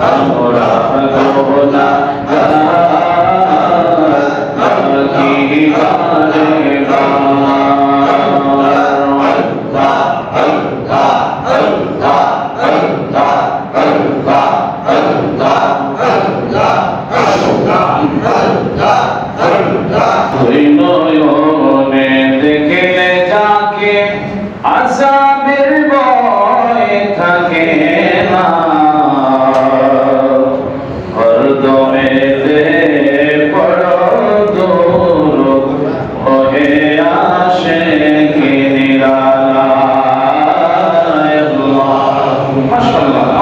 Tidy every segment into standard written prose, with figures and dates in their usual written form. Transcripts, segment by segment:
আমরা গোনা কি বারে নয়নে দেখলে যাকে আযাবের ভয় থাকে না হরদমে দে বড় দূর হয়ে আসে কি নিরালায় আল্লাহ মাশাআল্লাহ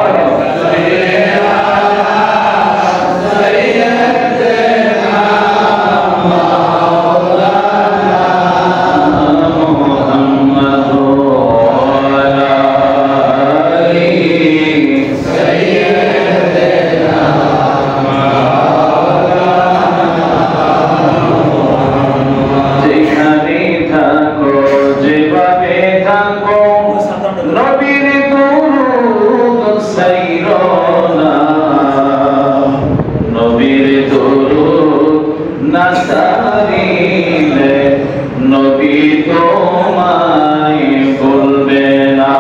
নাসারিলে নবী তোমায় বলবে না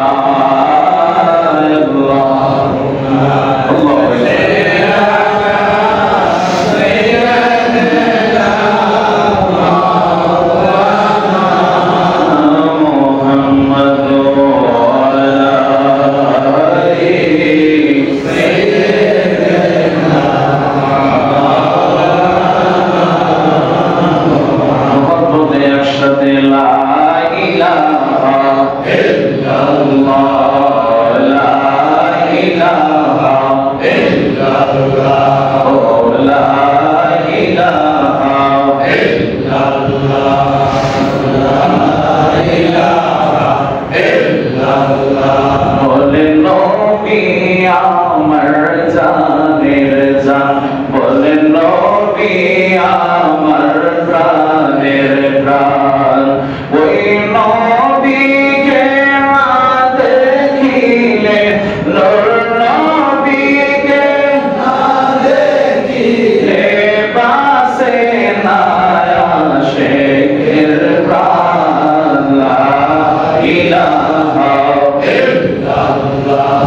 বলেন নবী আমার প্রাণের প্রাণ ওই নবীকে না দেখিলে নূর নবীকে না দেখিলে বাসে না আশিকের প্রাণ লা ইলাহা ইল্লাল্লাহ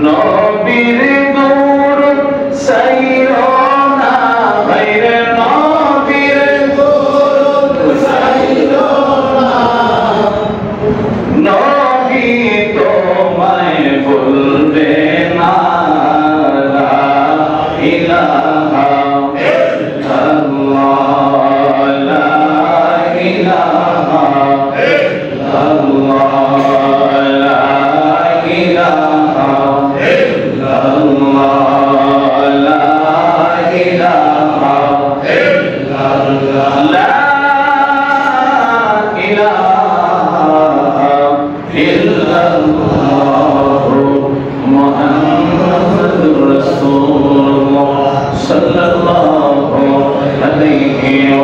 নবীর দূর সাইরো না বাইরে নবীর দূর সাইরো না নবী তোমায় বলবে না লা ইলাহা ইল্লাল্লাহ লা ইলাহা ইল্লাল্লাহ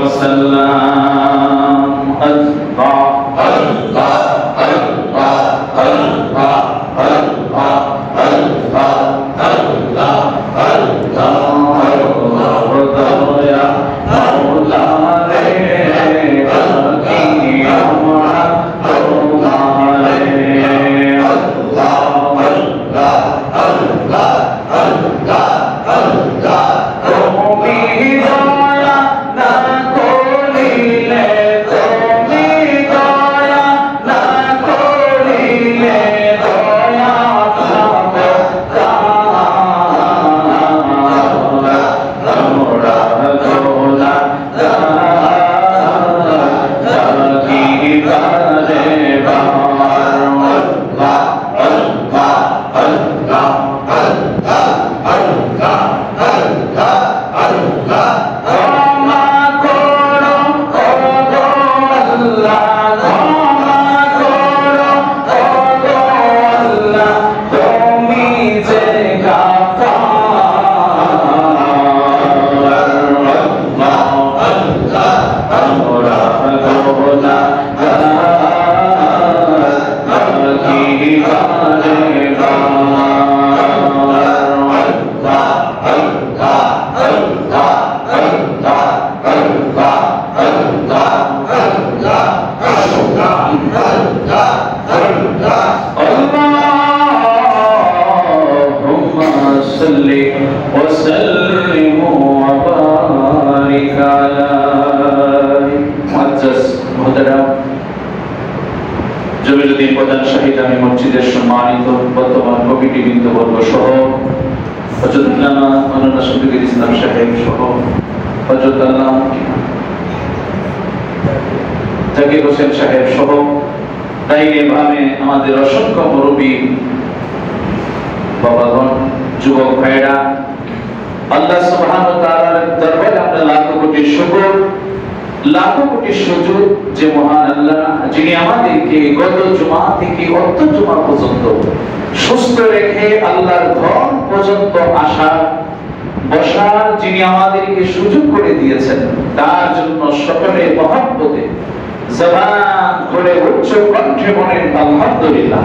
Allah মিজান শাহী জামে মসজিদের সম্মানিত বর্তমান কমিটি বৃন্দবর্গ সহ হযরত আল্লামা মাওলানা শফিকুল ইসলাম সাহেব সহ হযরত আল্লামা জাকির হোসেন সাহেব সহ দায়িত্বে ভাবে আমাদের অসংখ্য মুরব্বী বাবাগণ, যুবক ভাইরা, আল্লাহ সুবহানাহু ওয়া তাআলার দরবারে আমরা লাখো কোটি শুকর, লাখো কোটি সুজুদ যে মহান আল্লাহ যিনি আমাদেরকে গত জুমা থেকে অত জুমা পর্যন্ত সুস্থ রেখে আল্লাহর ঘর পর্যন্ত আসা বসার যিনি আমাদেরকে সুযোগ করে দিয়েছেন, তার জন্য সকলে মহব্বতে জবান করে উচ্চ কণ্ঠে বলেন আলহামদুলিল্লাহ।